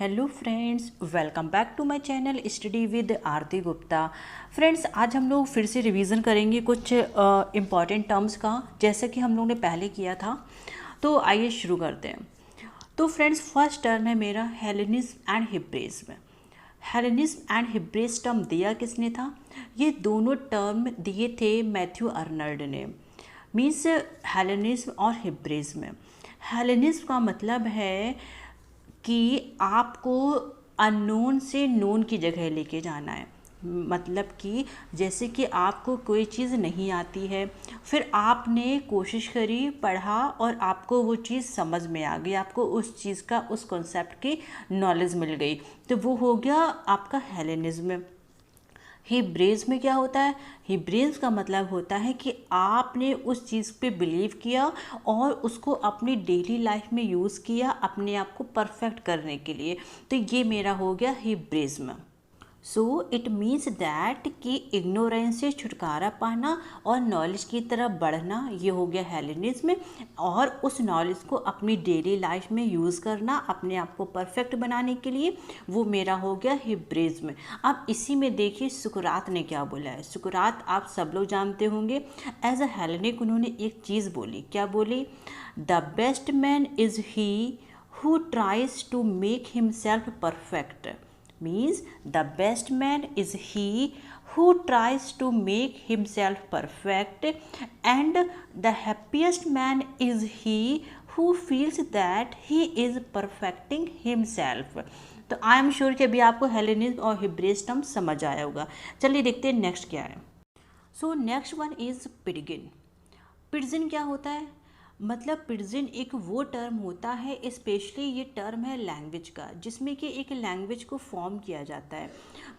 Hello friends, welcome back to my channel study with Aarti Gupta. Friends, आज हम लोग फिर से रिवीजन करेंगे कुछ इम्पॉर्टेंट टर्म्स का, जैसा कि हम लोग ने पहले किया था। तो आइए शुरू करते हैं। तो फ्रेंड्स, फर्स्ट टर्म है मेरा Hellenism and Hebraism. Hellenism and Hebraism term दिया किसने था? ये दोनों टर्म दिए थे मैथ्यू अर्नल्ड ने। मीन्स हेलेनिज्म और हिब्रेज्म। हेलेनिज्म का मतलब है कि आपको अननोन से नोन की जगह लेके जाना है। मतलब कि जैसे कि आपको कोई चीज़ नहीं आती है, फिर आपने कोशिश करी, पढ़ा और आपको वो चीज़ समझ में आ गई, आपको उस चीज़ का, उस कॉन्सेप्ट की नॉलेज मिल गई, तो वो हो गया आपका हेलेनिज्म। हिब्रेज में क्या होता है? हिब्रेज का मतलब होता है कि आपने उस चीज़ पे बिलीव किया और उसको अपनी डेली लाइफ में यूज़ किया अपने आप को परफेक्ट करने के लिए। तो ये मेरा हो गया हिब्रेज्म। सो इट मीन्स दैट कि इग्नोरेंस से छुटकारा पाना और नॉलेज की तरफ बढ़ना, ये हो गया हेलेनिज्म। और उस नॉलेज को अपनी डेली लाइफ में यूज़ करना अपने आप को परफेक्ट बनाने के लिए, वो मेरा हो गया हिब्रेज्म। अब इसी में देखिए सुकरात ने क्या बोला है। सुकरात आप सब लोग जानते होंगे। एज अ हेलेनिक उन्होंने एक चीज़ बोली। क्या बोली? The best man is he who tries to make himself perfect. Means the best man is he who tries to make himself perfect, and the happiest man is he who feels that he is perfecting himself. तो I am sure कि अभी आपको Hellenism और हिब्रेज term समझ आया होगा। चलिए देखते हैं नेक्स्ट क्या है। So next one is pidgin. Pidgin क्या होता है? मतलब पिडजिन एक वो टर्म होता है, स्पेशली ये टर्म है लैंग्वेज का, जिसमें कि एक लैंग्वेज को फॉर्म किया जाता है।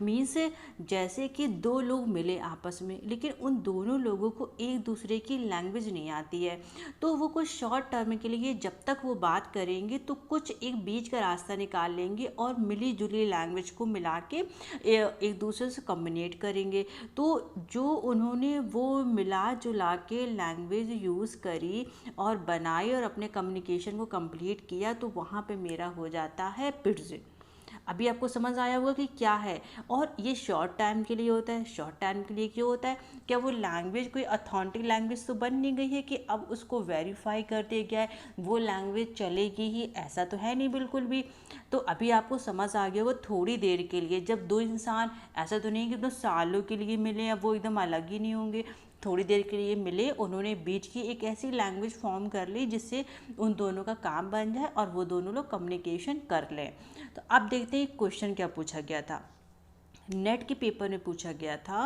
मीन्स जैसे कि दो लोग मिले आपस में, लेकिन उन दोनों लोगों को एक दूसरे की लैंग्वेज नहीं आती है, तो वो कुछ शॉर्ट टर्म के लिए जब तक वो बात करेंगे तो कुछ एक बीच का रास्ता निकाल लेंगे और मिली जुली लैंग्वेज को मिला के एक दूसरे से कम्युनिकेट करेंगे। तो जो उन्होंने वो मिला जुला के लैंग्वेज यूज़ करी और बनाई और अपने कम्युनिकेशन को कंप्लीट किया, तो वहाँ पे मेरा हो जाता है पिडजिन। अभी आपको समझ आया होगा कि क्या है। और ये शॉर्ट टाइम के लिए होता है। शॉर्ट टाइम के लिए क्यों होता है? क्या वो लैंग्वेज कोई ऑथेंटिक लैंग्वेज तो बन नहीं गई है कि अब उसको वेरीफाई कर दिया गया है वो लैंग्वेज चलेगी ही? ऐसा तो है नहीं बिल्कुल भी। तो अभी आपको समझ आ गया होगा थोड़ी देर के लिए, जब दो इंसान, ऐसा तो नहीं कि एकदम सालों के लिए मिले हैं, वो एकदम अलग ही नहीं होंगे। थोड़ी देर के लिए मिले, उन्होंने बीच की एक ऐसी लैंग्वेज फॉर्म कर ली जिससे उन दोनों का काम बन जाए और वो दोनों लोग कम्युनिकेशन कर लें। तो अब देखते हैं क्वेश्चन क्या पूछा गया था। नेट के पेपर में पूछा गया था,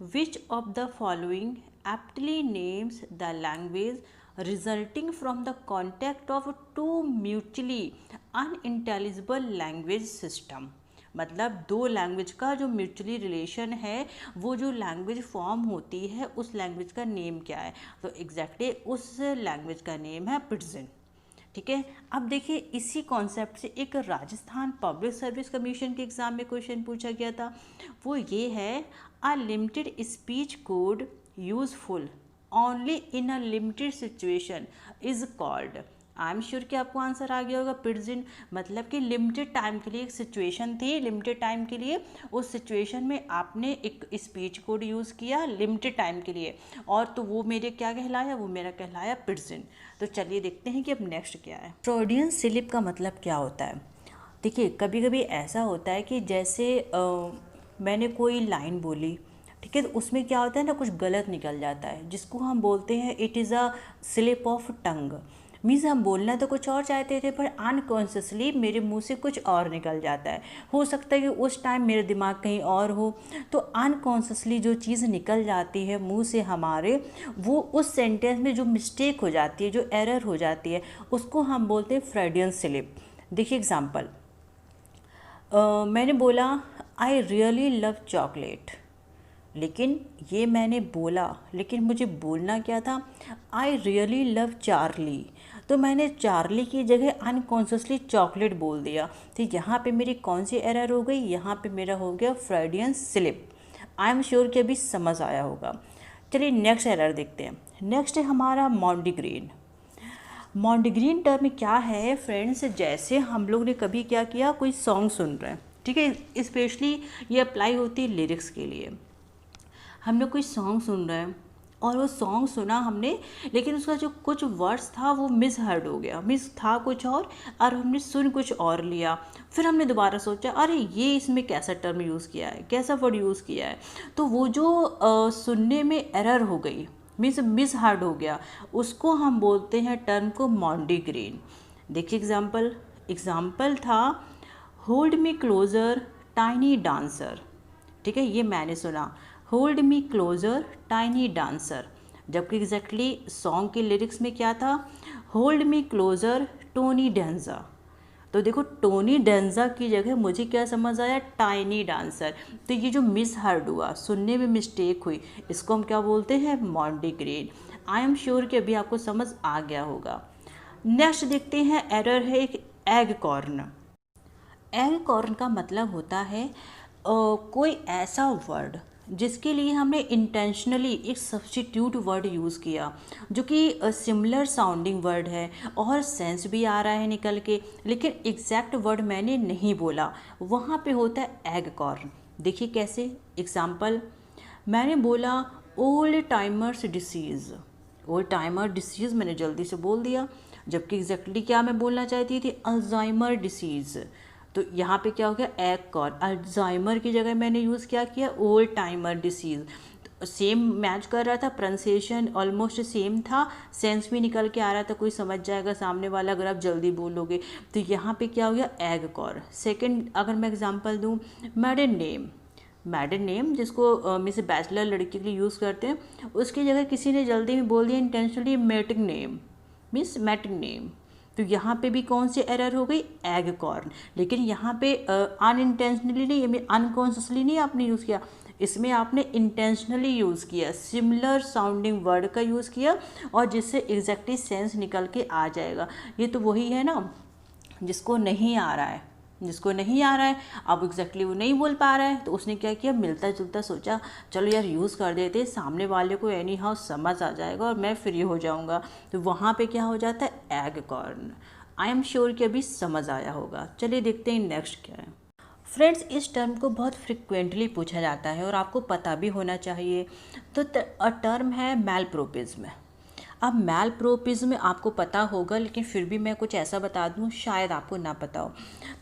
which of the following aptly names the language resulting from the contact of two mutually unintelligible language system. मतलब दो लैंग्वेज का जो म्यूचुअली रिलेशन है, वो जो लैंग्वेज फॉर्म होती है उस लैंग्वेज का नेम क्या है? तो एग्जैक्टली उस लैंग्वेज का नेम है पिडजिन। ठीक है। अब देखिए इसी कॉन्सेप्ट से एक राजस्थान पब्लिक सर्विस कमीशन के एग्ज़ाम में क्वेश्चन पूछा गया था। वो ये है, a limited speech code useful only in a limited situation is called. I am sure कि आपको आंसर आ गया होगा पिडजिन। मतलब कि लिमिटेड टाइम के लिए एक सिचुएशन थी, लिमिटेड टाइम के लिए उस सिचुएशन में आपने एक स्पीच कोड यूज़ किया लिमिटेड टाइम के लिए, और तो वो मेरे क्या कहलाया? वो मेरा कहलाया पिडजिन। तो चलिए देखते हैं कि अब नेक्स्ट क्या है। फ्रॉडियन स्लिप का मतलब क्या होता है? देखिए कभी कभी ऐसा होता है कि जैसे मैंने कोई लाइन बोली, ठीक है, तो उसमें क्या होता है ना, कुछ गलत निकल जाता है, जिसको हम बोलते हैं it is a slip of tongue. Means हम बोलना तो कुछ और चाहते थे पर अनकॉन्शियसली मेरे मुंह से कुछ और निकल जाता है। हो सकता है कि उस टाइम मेरा दिमाग कहीं और हो, तो अनकॉन्शियसली जो चीज़ निकल जाती है मुंह से हमारे, वो उस सेंटेंस में जो मिस्टेक हो जाती है, जो एरर हो जाती है, उसको हम बोलते हैं फ्रॉडियन स्लिप। देखिए एग्जांपल, मैंने बोला आई रियली लव चॉकलेट, लेकिन ये मैंने बोला, लेकिन मुझे बोलना क्या था? I really love Charlie. तो मैंने चार्ली की जगह अनकॉन्शियसली चॉकलेट बोल दिया। तो यहाँ पे मेरी कौन सी एरर हो गई? यहाँ पे मेरा हो गया फ्रॉडियन स्लिप। आई एम श्योर कि अभी समझ आया होगा। चलिए नेक्स्ट एरर देखते हैं। नेक्स्ट है हमारा मॉन्डिग्रेन। मॉन्डीग्रीन टर्म क्या है फ्रेंड्स, जैसे हम लोग ने कभी क्या किया, कोई सॉन्ग सुन रहे हैं, ठीक है, स्पेशली ये अप्लाई होती है लिरिक्स के लिए। हम लोग कोई सॉन्ग सुन रहे हैं और वो सॉन्ग सुना हमने, लेकिन उसका जो कुछ वर्ड्स था वो मिस हर्ड हो गया, मिस था कुछ और हमने सुन कुछ और लिया। फिर हमने दोबारा सोचा अरे ये इसमें कैसा टर्म यूज़ किया है, कैसा वर्ड यूज़ किया है, तो वो जो सुनने में एरर हो गई, मिस हर्ड हो गया, उसको हम बोलते हैं टर्म को मॉन्डीग्रीन। देखिए एग्जाम्पल था hold me closer tiny dancer, ठीक है, ये मैंने सुना hold me closer tiny dancer, जबकि एग्जैक्टली सॉन्ग के लिरिक्स में क्या था, hold me closer Tony Danza. तो देखो टोनी डेंजा की जगह मुझे क्या समझ आया, टाइनी डांसर। तो ये जो मिस हर्ड हुआ, सुनने में मिस्टेक हुई, इसको हम क्या बोलते हैं, मॉन्डीग्रीन। आई एम श्योर कि अभी आपको समझ आ गया होगा। नेक्स्ट देखते हैं, एरर है एक एग कॉर्न। एग कॉर्न का मतलब होता है कोई ऐसा वर्ड जिसके लिए हमने इंटेंशनली एक सब्स्टिट्यूट वर्ड यूज़ किया, जो कि सिमिलर साउंडिंग वर्ड है और सेंस भी आ रहा है निकल के, लेकिन एग्जैक्ट वर्ड मैंने नहीं बोला, वहाँ पे होता है एग कॉर्न। देखिए कैसे, एग्जाम्पल मैंने बोला old timers disease, old timer disease मैंने जल्दी से बोल दिया, जबकि एग्जैक्टली क्या मैं बोलना चाहती थी, अल्जाइमर डिसीज़। तो यहाँ पे क्या हो गया, एग कॉर्न, अल्जाइमर की जगह मैंने यूज़ क्या किया, ओल्ड टाइमर डिसीज़। तो सेम मैच कर रहा था, प्रोनाउंसिएशन ऑलमोस्ट सेम था, सेंस भी निकल के आ रहा था, कोई समझ जाएगा सामने वाला अगर आप जल्दी बोलोगे। तो यहाँ पे क्या हो गया, एग कॉर्न। सेकंड अगर मैं एग्जांपल दूँ, मैडन नेम जिसको मिस बैचलर लड़की के लिए यूज़ करते हैं, उसकी जगह किसी ने जल्दी में बोल दिया intentionally matting name, miss matting name. तो यहाँ पे भी कौन सी एरर हो गई, एग कॉर्न। लेकिन यहाँ पे अनइंटेंशनली नहीं, अनकॉन्शियसली नहीं आपने यूज़ किया, इसमें आपने इंटेंशनली यूज़ किया, सिमिलर साउंडिंग वर्ड का यूज़ किया और जिससे एग्जैक्टली सेंस निकल के आ जाएगा। ये तो वही है ना जिसको नहीं आ रहा है, अब एग्जैक्टली वो नहीं बोल पा रहा है, तो उसने क्या किया, मिलता जुलता सोचा चलो यार यूज़ कर देते, सामने वाले को एनी हाउ समझ आ जाएगा और मैं फ्री हो जाऊंगा। तो वहाँ पे क्या हो जाता है, egg corn. I am sure कि अभी समझ आया होगा। चलिए देखते हैं नेक्स्ट क्या है। फ्रेंड्स, इस टर्म को बहुत फ्रिक्वेंटली पूछा जाता है और आपको पता भी होना चाहिए। तो टर्म है मैलप्रोपिज्म। अब मैलप्रोपिज्म आपको पता होगा, लेकिन फिर भी मैं कुछ ऐसा बता दूं शायद आपको ना पता हो।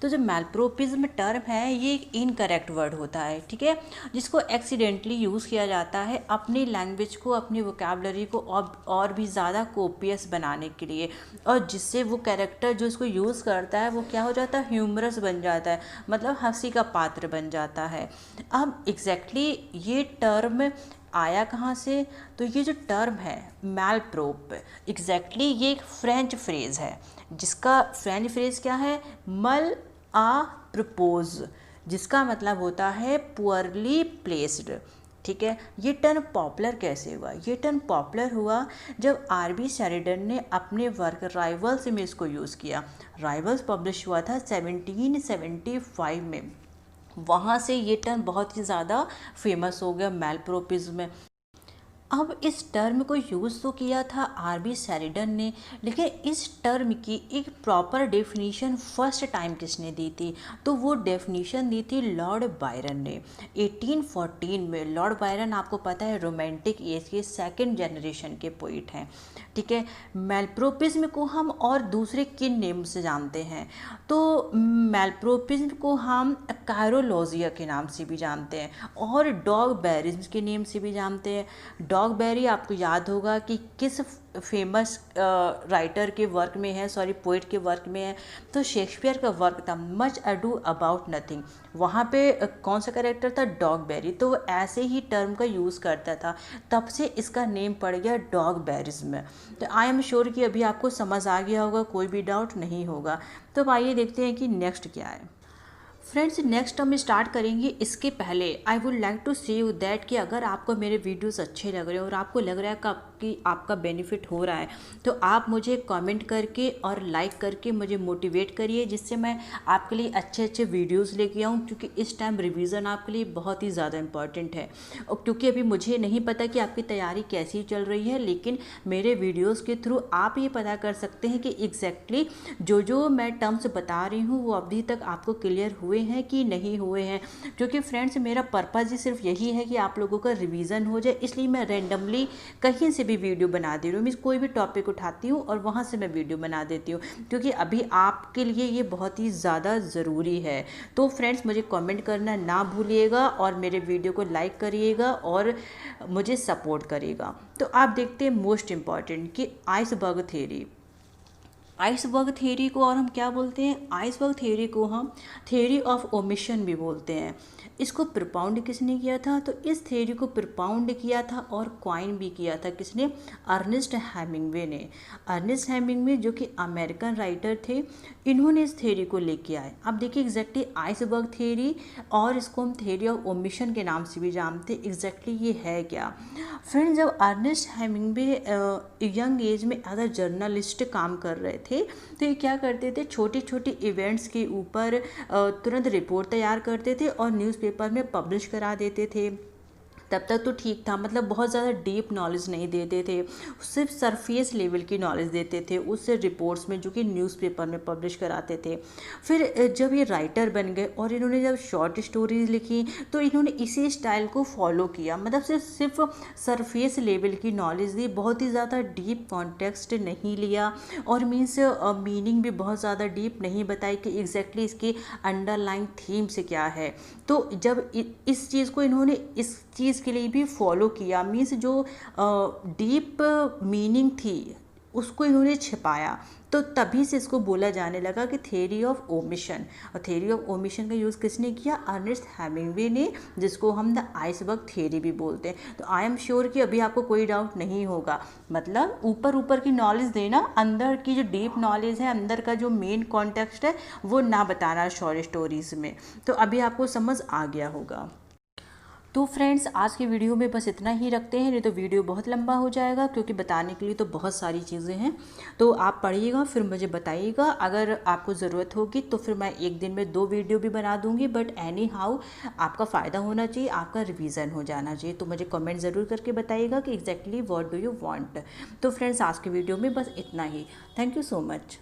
तो जो मैलप्रोपिज्म टर्म है ये एक इनकरेक्ट वर्ड होता है, ठीक है, जिसको एक्सीडेंटली यूज़ किया जाता है अपनी लैंग्वेज को, अपनी वोकैबुलरी को और भी ज़्यादा कोपियस बनाने के लिए, और जिससे वो कैरेक्टर जो इसको यूज़ करता है वो क्या हो जाता है, ह्यूमरस बन जाता है, मतलब हंसी का पात्र बन जाता है। अब एग्जैक्टली ये टर्म आया कहाँ से, तो ये जो टर्म है मैलप्रोप, एग्जैक्टली ये एक फ्रेंच फ्रेज़ है, जिसका फ्रेंच फ्रेज़ क्या है, मल आ प्रपोज, जिसका मतलब होता है पुअरली प्लेस्ड, ठीक है। ये टर्म पॉपुलर कैसे हुआ, ये टर्म पॉपुलर हुआ जब आर.बी. शेरिडन ने अपने वर्क राइवल्स में इसको यूज़ किया। राइवल्स पब्लिश हुआ था 1775 में, वहाँ से ये टर्म बहुत ही ज़्यादा फेमस हो गया, मैलप्रोपिज्म। अब इस टर्म को यूज़ तो किया था आर.बी. शेरिडन ने, लेकिन इस टर्म की एक प्रॉपर डेफिनीशन फर्स्ट टाइम किसने दी थी, तो वो डेफिनीशन दी थी लॉर्ड बायरन ने 1814 में। लॉर्ड बायरन आपको पता है रोमांटिक एज के सेकंड जनरेशन के पोइट हैं, ठीक है। मैलप्रोपिज्म को हम और दूसरे किन नेम से जानते हैं, तो मैलप्रोपिज्म को हम कायरोलॉजिया के नाम से भी जानते हैं और डॉग बैरिज्म के नेम से भी जानते हैं। डॉग बैरी आपको याद होगा कि किस फेमस राइटर के वर्क में है, पोइट के वर्क में है, तो शेक्सपियर का वर्क था मच अडू अबाउट नथिंग, वहाँ पे कौन सा कैरेक्टर था, डॉग बैरी। तो वो ऐसे ही टर्म का यूज़ करता था, तब से इसका नेम पड़ गया डॉग बैरिज्म। तो आई एम श्योर कि अभी आपको समझ आ गया होगा, कोई भी डाउट नहीं होगा। तो अब आइए देखते हैं कि नेक्स्ट क्या है। फ्रेंड्स नेक्स्ट हम स्टार्ट करेंगे। इसके पहले आई वुड लाइक टू से यू दैट कि अगर आपको मेरे वीडियोस अच्छे लग रहे हैं और आपको लग रहा है कि आपका बेनिफिट हो रहा है, तो आप मुझे कमेंट करके और लाइक करके मुझे मोटिवेट करिए, जिससे मैं आपके लिए अच्छे अच्छे वीडियोस लेके आऊँ, क्योंकि इस टाइम रिवीजन आपके लिए बहुत ही ज़्यादा इंपॉर्टेंट है। और क्योंकि अभी मुझे नहीं पता कि आपकी तैयारी कैसी चल रही है, लेकिन मेरे वीडियोज़ के थ्रू आप ये पता कर सकते हैं कि एग्जैक्टली जो मैं टर्म्स बता रही हूँ वो अभी तक आपको क्लियर हुए हैं कि नहीं हुए हैं। क्योंकि फ्रेंड्स मेरा पर्पज़ ही सिर्फ यही है कि आप लोगों का रिवीजन हो जाए, इसलिए मैं रैंडमली कहीं से भी वीडियो बना दे रही हूँ। मीन्स कोई भी टॉपिक उठाती हूँ और वहाँ से मैं वीडियो बना देती हूँ, क्योंकि अभी आपके लिए ये बहुत ही ज़्यादा ज़रूरी है। तो फ्रेंड्स मुझे कमेंट करना ना भूलिएगा और मेरे वीडियो को लाइक करिएगा और मुझे सपोर्ट करिएगा। तो आप देखते हैं मोस्ट इम्पॉर्टेंट कि आइसबर्ग थ्योरी। आइसबर्ग थ्योरी को और हम क्या बोलते हैं? आइसबर्ग थ्योरी को हम थ्योरी ऑफ ओमिशन भी बोलते हैं। इसको प्रपाउंड किसने किया था? तो इस थ्योरी को प्रपाउंड किया था और क्वाइन भी किया था किसने? अर्नेस्ट हेमिंगवे ने। अर्नेस्ट हेमिंगवे जो कि अमेरिकन राइटर थे, इन्होंने इस थ्योरी को लेके आए। अब देखिए एग्जैक्टली आइसबर्ग थ्योरी, और इसको हम थ्योरी ऑफ ओमिशन के नाम से भी जानते हैं। एग्जैक्टली ये है क्या? फ्रेंड्स जब अर्नेस्ट हेमिंगवे यंग एज में एज अ जर्नलिस्ट काम कर रहे थे, तो ये क्या करते थे? छोटे छोटे इवेंट्स के ऊपर तुरंत रिपोर्ट तैयार करते थे और न्यूज़पेपर में पब्लिश करा देते थे। तब तक तो ठीक था, मतलब बहुत ज़्यादा डीप नॉलेज नहीं देते थे, सिर्फ सरफेस लेवल की नॉलेज देते थे उस रिपोर्ट्स में जो कि न्यूज़पेपर में पब्लिश कराते थे। फिर जब ये राइटर बन गए और इन्होंने जब शॉर्ट स्टोरीज लिखी, तो इन्होंने इसी स्टाइल को फॉलो किया, मतलब सिर्फ सरफेस लेवल की नॉलेज दी, बहुत ही ज़्यादा डीप कॉन्टेक्स्ट नहीं लिया, और मीन्स मीनिंग भी बहुत ज़्यादा डीप नहीं बताई कि एग्जैक्टली इसकी अंडरलाइन थीम से क्या है। तो जब इस चीज़ को इन्होंने इस चीज़ के लिए भी फॉलो किया, मीन्स जो डीप मीनिंग थी उसको इन्होंने छिपाया, तो तभी से इसको बोला जाने लगा कि थ्योरी ऑफ ओमिशन। और थ्योरी ऑफ ओमिशन का यूज़ किसने किया? अर्नेस्ट हेमिंगवे ने, जिसको हम द आइसबर्ग थ्योरी भी बोलते हैं। तो आई एम श्योर कि अभी आपको कोई डाउट नहीं होगा, मतलब ऊपर ऊपर की नॉलेज देना, अंदर की जो डीप नॉलेज है, अंदर का जो मेन कॉन्टेक्स्ट है वो ना बताना शॉर्ट स्टोरीज में। तो अभी आपको समझ आ गया होगा। तो फ्रेंड्स आज की वीडियो में बस इतना ही रखते हैं, नहीं तो वीडियो बहुत लंबा हो जाएगा, क्योंकि बताने के लिए तो बहुत सारी चीज़ें हैं। तो आप पढ़िएगा फिर मुझे बताइएगा, अगर आपको ज़रूरत होगी तो फिर मैं एक दिन में 2 वीडियो भी बना दूंगी। बट एनी हाउ आपका फ़ायदा होना चाहिए, आपका रिवीजन हो जाना चाहिए। तो मुझे कमेंट ज़रूर करके बताइएगा कि exactly what do you want. तो फ्रेंड्स आज की वीडियो में बस इतना ही। Thank you so much.